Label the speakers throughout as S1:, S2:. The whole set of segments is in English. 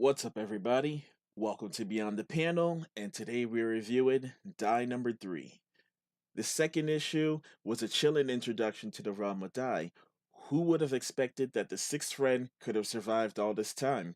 S1: What's up, everybody? Welcome to Beyond the Panel, and today we're reviewing Die number 3. The second issue was a chilling introduction to the realm of Die. Who would have expected that the sixth friend could have survived all this time?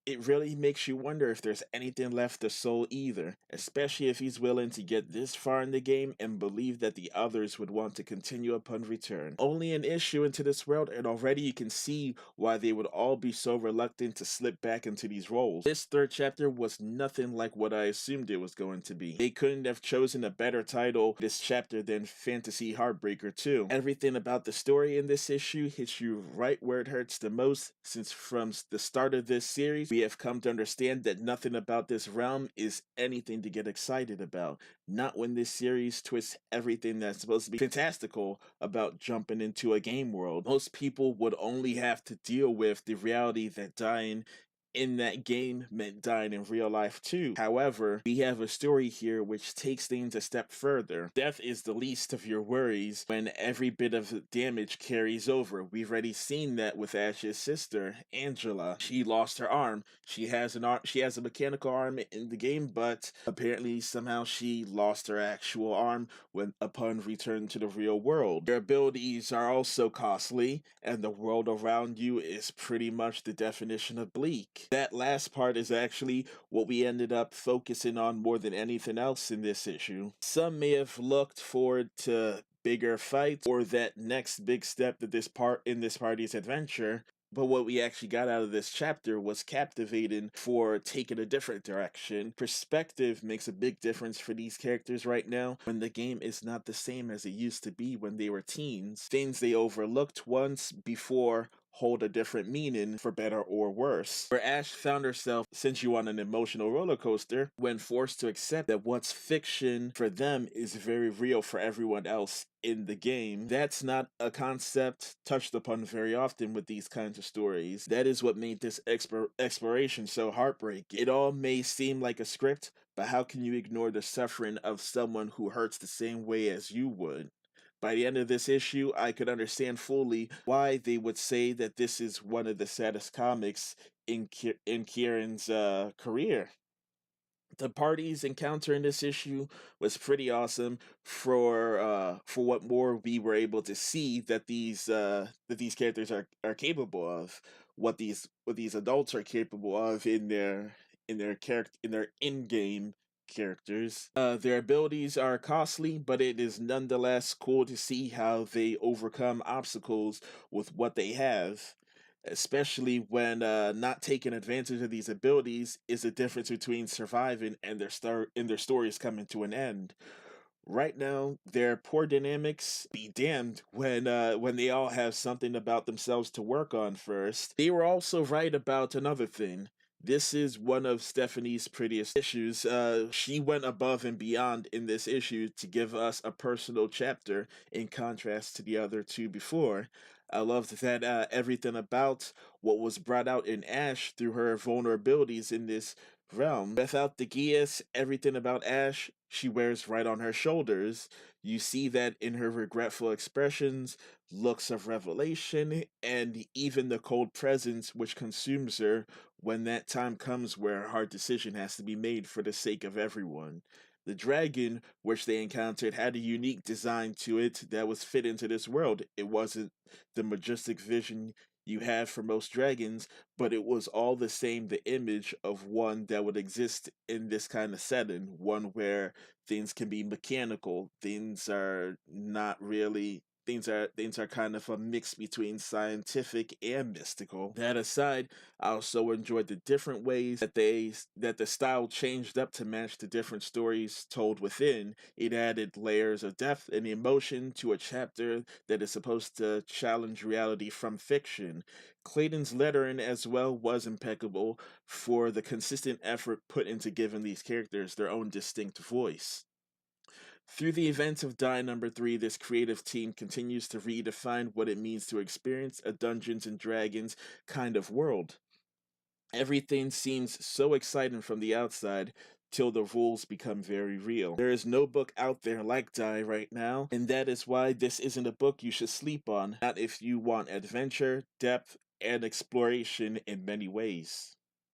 S1: It really makes you wonder if there's anything left of Soul either, especially if he's willing to get this far in the game and believe that the others would want to continue upon return. Only an issue into this world, and already you can see why they would all be so reluctant to slip back into these roles. This third chapter was nothing like what I assumed it was going to be. They couldn't have chosen a better title this chapter than Fantasy Heartbreaker 2. Everything about the story in this issue hits you right where it hurts the most, since from the start of this series, we have come to understand that nothing about this realm is anything to get excited about. Not when this series twists everything that's supposed to be fantastical about jumping into a game world. Most people would only have to deal with the reality that dying in that game meant dying in real life too. However, we have a story here which takes things a step further. Death is the least of your worries when every bit of damage carries over. We've already seen that with Ash's sister, Angela. She lost her arm. She has a mechanical arm in the game, but apparently somehow she lost her actual arm upon return to the real world. Your abilities are also costly, and the world around you is pretty much the definition of bleak. That last part is actually what we ended up focusing on more than anything else in this issue. Some may have looked forward to bigger fights or that next big step that in this party's adventure, but what we actually got out of this chapter was captivating for taking a different direction. Perspective makes a big difference for these characters right now when the game is not the same as it used to be when they were teens. Things they overlooked once before hold a different meaning, for better or worse. Where Ash found herself sent you on an emotional roller coaster when forced to accept that what's fiction for them is very real for everyone else in the game. That's not a concept touched upon very often with these kinds of stories. That is what made this exploration so heartbreaking. It all may seem like a script, but how can you ignore the suffering of someone who hurts the same way as you would? By the end of this issue, I could understand fully why they would say that this is one of the saddest comics in Kieron's career. The party's encounter in this issue was pretty awesome for what more we were able to see that these characters are capable of, what these adults are capable of in their in-game characters. Their abilities are costly, but it is nonetheless cool to see how they overcome obstacles with what they have. Especially when not taking advantage of these abilities is the difference between surviving and their stories coming to an end. Right now, their poor dynamics be damned when they all have something about themselves to work on first. They were also right about another thing. This is one of Stephanie's prettiest issues. She went above and beyond in this issue to give us a personal chapter in contrast to the other two before. I loved that everything about what was brought out in Ash through her vulnerabilities in this realm. Without the geas, everything about Ash she wears right on her shoulders. You see that in her regretful expressions, looks of revelation, and even the cold presence which consumes her when that time comes where a hard decision has to be made for the sake of everyone. The dragon, which they encountered, had a unique design to it that was fit into this world. It wasn't the majestic vision you have for most dragons, but it was all the same the image of one that would exist in this kind of setting, one where things can be mechanical, things are not really things are kind of a mix between scientific and mystical. That aside, I also enjoyed the different ways that the style changed up to match the different stories told within. It added layers of depth and emotion to a chapter that is supposed to challenge reality from fiction. Clayton's lettering as well was impeccable for the consistent effort put into giving these characters their own distinct voice. Through the events of Die number 3, this creative team continues to redefine what it means to experience a Dungeons and Dragons kind of world. Everything seems so exciting from the outside till the rules become very real. There is no book out there like Die right now, and that is why this isn't a book you should sleep on, not if you want adventure, depth, and exploration in many ways.